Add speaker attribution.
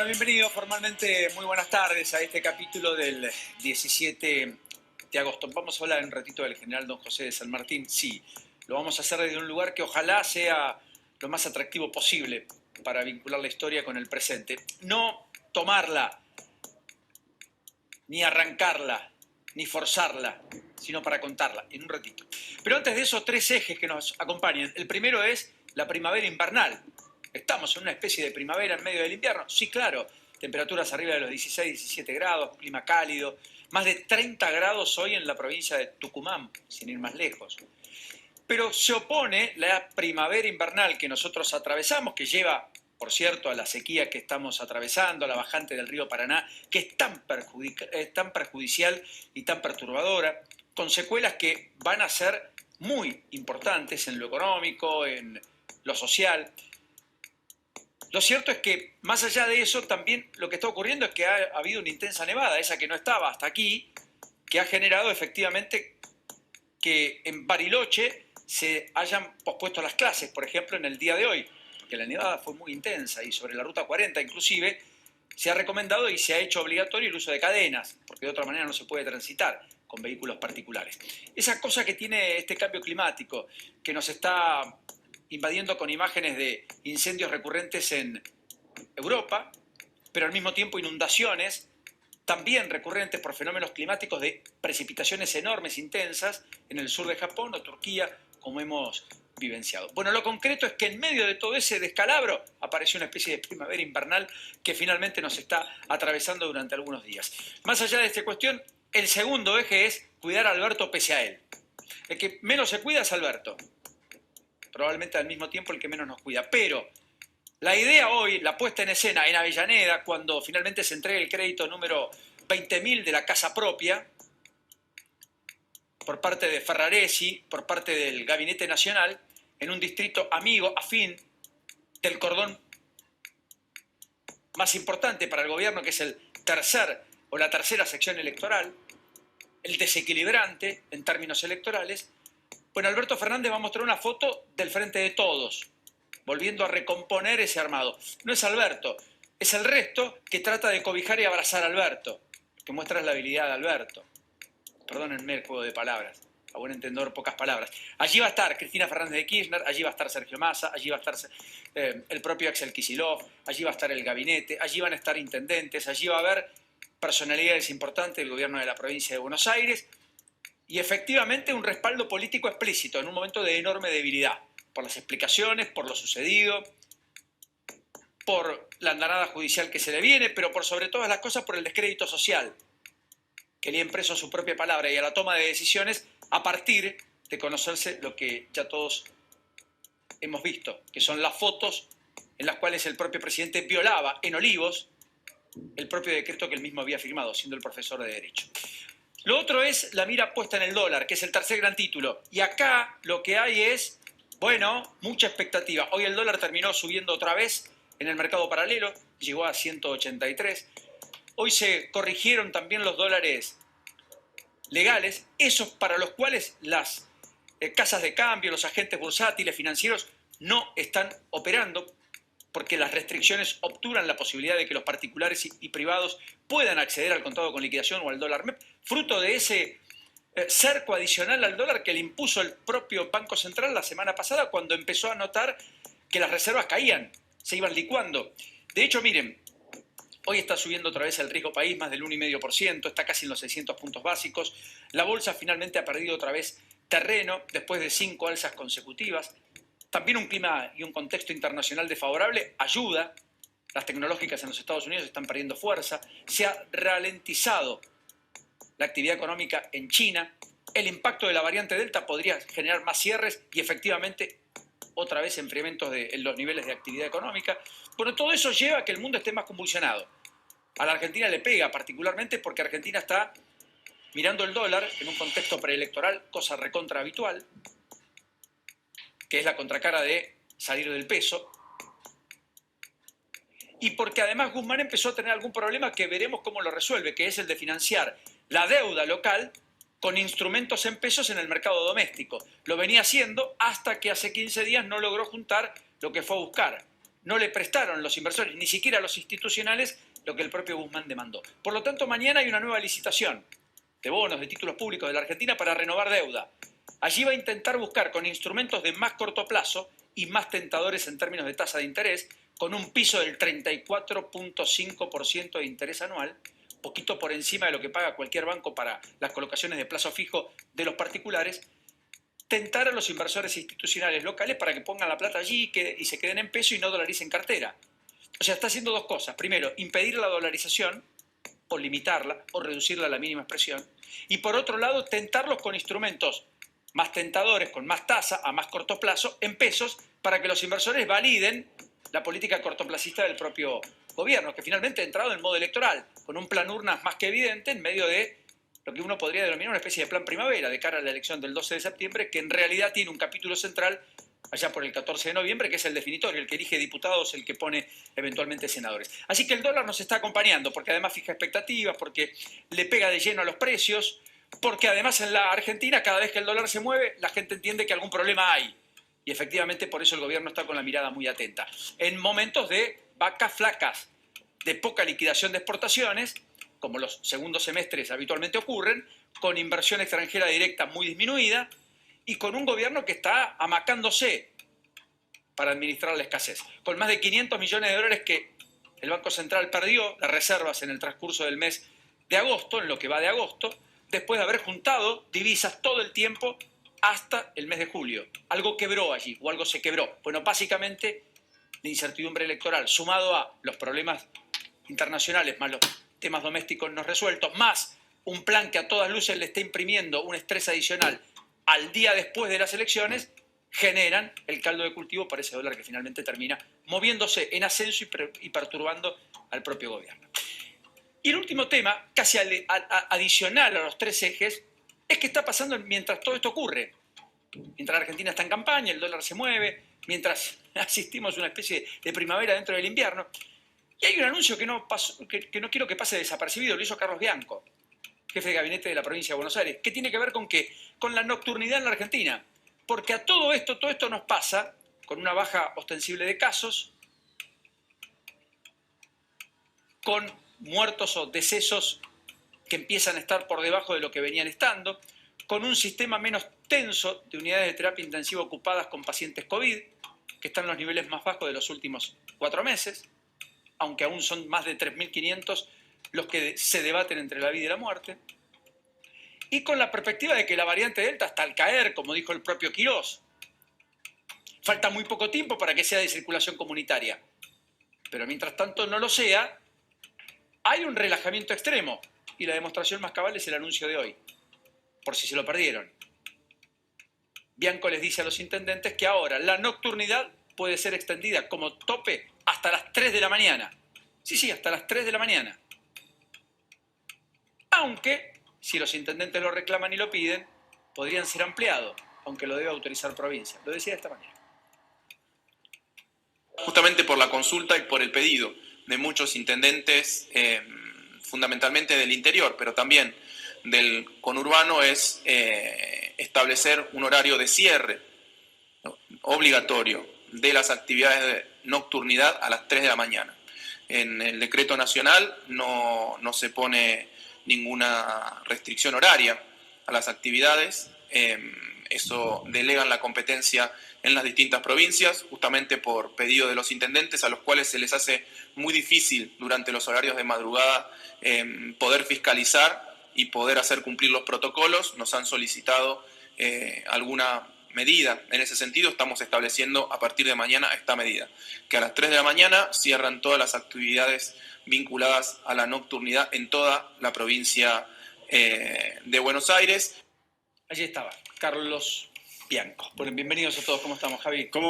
Speaker 1: bienvenido formalmente, muy buenas tardes a este capítulo del 17 de agosto. Vamos a hablar un ratito del general Don José de San Martín. Sí, lo vamos a hacer desde un lugar que ojalá sea lo más atractivo posible para vincular la historia con el presente. No tomarla, ni arrancarla, ni forzarla, sino para contarla en un ratito. Pero antes de eso, tres ejes que nos acompañan. El primero es la primavera invernal. ¿Estamos en una especie de primavera en medio del invierno? Sí, claro. Temperaturas arriba de los 16, 17 grados, clima cálido. Más de 30 grados hoy en la provincia de Tucumán, sin ir más lejos. Pero se opone la primavera invernal que nosotros atravesamos, que lleva, por cierto, a la sequía que estamos atravesando, a la bajante del río Paraná, que es tan perjudicial y tan perturbadora, con secuelas que van a ser muy importantes en lo económico, en lo social. Lo cierto es que, más allá de eso, también lo que está ocurriendo es que ha habido una intensa nevada, esa que no estaba hasta aquí, que ha generado efectivamente que en Bariloche se hayan pospuesto las clases, por ejemplo, en el día de hoy, porque la nevada fue muy intensa y sobre la Ruta 40 inclusive se ha recomendado y se ha hecho obligatorio el uso de cadenas, porque de otra manera no se puede transitar con vehículos particulares. Esa cosa que tiene este cambio climático, que nos está invadiendo con imágenes de incendios recurrentes en Europa, pero al mismo tiempo inundaciones, también recurrentes por fenómenos climáticos de precipitaciones enormes, intensas, en el sur de Japón o Turquía, como hemos vivenciado. Bueno, lo concreto es que en medio de todo ese descalabro apareció una especie de primavera invernal que finalmente nos está atravesando durante algunos días. Más allá de esta cuestión, el segundo eje es cuidar a Alberto pese a él. El que menos se cuida es Alberto. Probablemente al mismo tiempo el que menos nos cuida. Pero la idea hoy, la puesta en escena en Avellaneda, cuando finalmente se entregue el crédito número 20.000 de la casa propia, por parte de Ferraresi, por parte del Gabinete Nacional, en un distrito amigo, afín, del cordón más importante para el gobierno, que es el tercer o la tercera sección electoral, el desequilibrante en términos electorales. Bueno, Alberto Fernández va a mostrar una foto del Frente de Todos, volviendo a recomponer ese armado. No es Alberto, es el resto que trata de cobijar y abrazar a Alberto, que muestra la habilidad de Alberto. Perdónenme el juego de palabras, a buen entendedor, pocas palabras. Allí va a estar Cristina Fernández de Kirchner, allí va a estar Sergio Massa, allí va a estar el propio Axel Kicillof, allí va a estar el gabinete, allí van a estar intendentes, allí va a haber personalidades importantes del gobierno de la provincia de Buenos Aires y efectivamente un respaldo político explícito en un momento de enorme debilidad, por las explicaciones, por lo sucedido, por la andanada judicial que se le viene, pero por sobre todas las cosas por el descrédito social, que le ha impreso su propia palabra y a la toma de decisiones a partir de conocerse lo que ya todos hemos visto, que son las fotos en las cuales el propio presidente violaba en Olivos el propio decreto que él mismo había firmado, siendo el profesor de Derecho. Lo otro es la mira puesta en el dólar, que es el tercer gran título. Y acá lo que hay es, bueno, mucha expectativa. Hoy el dólar terminó subiendo otra vez en el mercado paralelo, llegó a 183. Hoy se corrigieron también los dólares legales, esos para los cuales las casas de cambio, los agentes bursátiles, financieros, no están operando porque las restricciones obturan la posibilidad de que los particulares y privados puedan acceder al contado con liquidación o al dólar MEP, fruto de ese cerco adicional al dólar que le impuso el propio Banco Central la semana pasada cuando empezó a notar que las reservas caían, se iban licuando. De hecho, miren, hoy está subiendo otra vez el riesgo país, más del 1,5%, está casi en los 600 puntos básicos. La bolsa finalmente ha perdido otra vez terreno después de 5 alzas consecutivas. También un clima y un contexto internacional desfavorable ayuda. Las tecnológicas en los Estados Unidos están perdiendo fuerza. Se ha ralentizado la actividad económica en China. El impacto de la variante Delta podría generar más cierres y efectivamente otra vez enfriamientos en los niveles de actividad económica. Bueno, todo eso lleva a que el mundo esté más convulsionado. A la Argentina le pega particularmente porque Argentina está mirando el dólar en un contexto preelectoral, cosa recontra habitual, que es la contracara de salir del peso, y porque además Guzmán empezó a tener algún problema que veremos cómo lo resuelve, que es el de financiar la deuda local con instrumentos en pesos en el mercado doméstico. Lo venía haciendo hasta que hace 15 días no logró juntar lo que fue a buscar. no le prestaron los inversores, ni siquiera los institucionales, lo que el propio Guzmán demandó. Por lo tanto, mañana hay una nueva licitación de bonos, de títulos públicos de la Argentina para renovar deuda. Allí va a intentar buscar con instrumentos de más corto plazo y más tentadores en términos de tasa de interés, con un piso del 34.5% de interés anual, poquito por encima de lo que paga cualquier banco para las colocaciones de plazo fijo de los particulares, tentar a los inversores institucionales locales para que pongan la plata allí y se queden en peso y no dolaricen cartera. O sea, está haciendo dos cosas. Primero, impedir la dolarización, o limitarla, o reducirla a la mínima expresión. Y por otro lado, tentarlos con instrumentos más tentadores, con más tasa, a más corto plazo, en pesos, para que los inversores validen la política cortoplacista del propio gobierno, que finalmente ha entrado en modo electoral, con un plan urnas más que evidente en medio de lo que uno podría denominar una especie de plan primavera de cara a la elección del 12 de septiembre, que en realidad tiene un capítulo central allá por el 14 de noviembre, que es el definitorio, el que elige diputados, el que pone eventualmente senadores. Así que el dólar nos está acompañando, porque además fija expectativas, porque le pega de lleno a los precios, porque además en la Argentina, cada vez que el dólar se mueve, la gente entiende que algún problema hay. Y efectivamente por eso el gobierno está con la mirada muy atenta. En momentos de vacas flacas, de poca liquidación de exportaciones, como los segundos semestres habitualmente ocurren, con inversión extranjera directa muy disminuida y con un gobierno que está amacándose para administrar la escasez. Con más de 500 millones de dólares que el Banco Central perdió, las reservas en el transcurso del mes de agosto, en lo que va de agosto, después de haber juntado divisas todo el tiempo hasta el mes de julio. Algo quebró allí, o algo se quebró. Bueno, básicamente la incertidumbre electoral, sumado a los problemas internacionales, más los temas domésticos no resueltos, más un plan que a todas luces le está imprimiendo un estrés adicional al día después de las elecciones, generan el caldo de cultivo para ese dólar que finalmente termina moviéndose en ascenso y perturbando al propio gobierno. Y el último tema, casi adicional a los tres ejes, es que está pasando mientras todo esto ocurre. Mientras la Argentina está en campaña, el dólar se mueve, mientras asistimos a una especie de primavera dentro del invierno. Y hay un anuncio que no quiero que pase desapercibido, lo hizo Carlos Bianco, jefe de gabinete de la provincia de Buenos Aires, que tiene que ver con qué, con la nocturnidad en la Argentina. Porque a todo esto nos pasa con una baja ostensible de casos, con muertos o decesos que empiezan a estar por debajo de lo que venían estando, con un sistema menos tenso de unidades de terapia intensiva ocupadas con pacientes COVID, que están en los niveles más bajos de los últimos 4 meses, aunque aún son más de 3.500 los que se debaten entre la vida y la muerte, y con la perspectiva de que la variante Delta está al caer, como dijo el propio Quirós. Falta muy poco tiempo para que sea de circulación comunitaria, pero mientras tanto no lo sea, hay un relajamiento extremo, y la demostración más cabal es el anuncio de hoy, por si se lo perdieron. Bianco les dice a los intendentes que ahora la nocturnidad puede ser extendida como tope hasta las 3 de la mañana. Sí, hasta las 3 de la mañana. Aunque, si los intendentes lo reclaman y lo piden, podrían ser ampliados, aunque lo debe autorizar provincia. Lo decía de esta manera.
Speaker 2: Justamente por la consulta y por el pedido de muchos intendentes, fundamentalmente del interior, pero también del conurbano, es establecer un horario de cierre obligatorio de las actividades de nocturnidad a las 3 de la mañana. En el decreto nacional no se pone ninguna restricción horaria a las actividades. Eso delegan la competencia en las distintas provincias, justamente por pedido de los intendentes, a los cuales se les hace muy difícil durante los horarios de madrugada poder fiscalizar y poder hacer cumplir los protocolos. Nos han solicitado alguna medida. En ese sentido, estamos estableciendo a partir de mañana esta medida, que a las 3 de la mañana cierran todas las actividades vinculadas a la nocturnidad en toda la provincia de Buenos Aires.
Speaker 1: Allí estaba, Carlos Bianco. Bueno, bienvenidos a todos. ¿Cómo estamos, Javi?